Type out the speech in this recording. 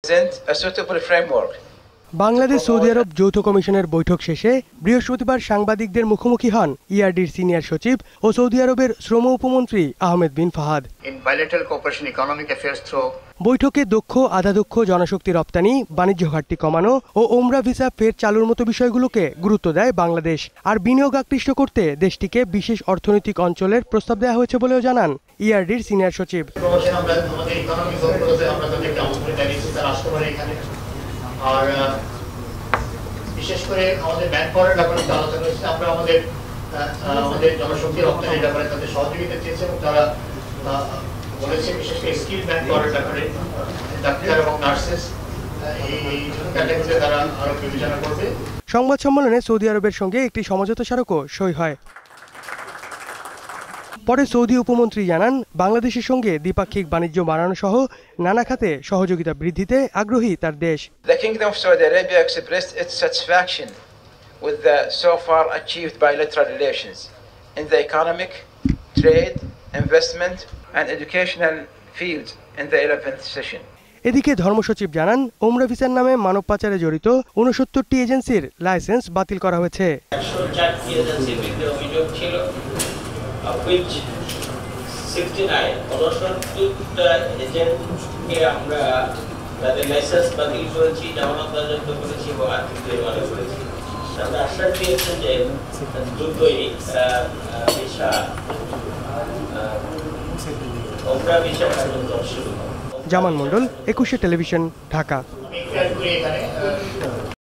present a suitable framework. Bangladesh Saudi Arab যৌথ কমিশনের বৈঠক শেষে বৃহস্পতিবার সাংবাদিকদের মুখোমুখি হন ইআরডির সিনিয়র সচিব ও সৌদি আরবের শ্রম উপমন্ত্রী আহমেদ বিন ফাহাদ। বৈঠকে দক্ষ আধাদক্ষ জনশক্তি রপ্তানি, বাণিজ্য ঘাটতি কমানো ও ওমরা ভিসা ফের চালুর মতো বিষয়গুলোকে গুরুত্ব দেয় বাংলাদেশ। আর বিনিয়োগ আকৃষ্ট করতে দেশটিকে বিশেষ অর্থনৈতিক অঞ্চলের প্রস্তাব দেওয়া হয়েছে বলেও জানান ইআরডির সিনিয়র সচিব। আর বিশেষ করে আমাদের ম্যানপাওয়ারের ব্যাপারে আলোচনা হয়েছে। আমরা আমাদের জনশক্তি রপ্তানির ব্যাপারে তাদের সহযোগিতা চেয়েছি এবং তারা বলেছে বিশেষ করে স্কিল ম্যানপাওয়ারের ব্যাপারে ডাক্তার এবং নার্সেস এই ক্যাটাগরিতে তারা আরো বিবেচনা করবে। সংবাদ সম্মেলনে সৌদি আরবের সঙ্গে একটি সমঝোতা স্মারকও সই হয়। পরে সৌদি উপমন্ত্রী জানান, বাংলাদেশের সঙ্গে দ্বিপাক্ষিক বাণিজ্য বাড়ানো সহ নানা খাতে সহযোগিতা বৃদ্ধিতে আগ্রহী তার দেশ। The Kingdom of Saudi Arabia expressed its satisfaction with the so far achieved bilateral relations in the economic, trade, investment and educational fields in the 11th session. এদিকে ধর্মসচিব জানান, ওমরা ভিসার নামে মানব পাচারে জড়িত ৬৯টি এজেন্সির লাইসেন্স বাতিল করা হয়েছে। ১০৪টি এজেন্সির বিরুদ্ধে অভিযোগ ছিল, of which 69টা এজেন্টকে আমরা তাদের লাইসেন্স বাতিল করেছি, জামানত বাজেয়াপ্ত করেছি এবং আর্থিক জরিমানা করেছি। আমরা আশ্বাস দিয়েছি যে দ্রুতই ভিসা ওমরা ভিসা কার্যক্রম শুরু হবে। জামান মণ্ডল, ২১শে টেলিভিশন, ঢাকা।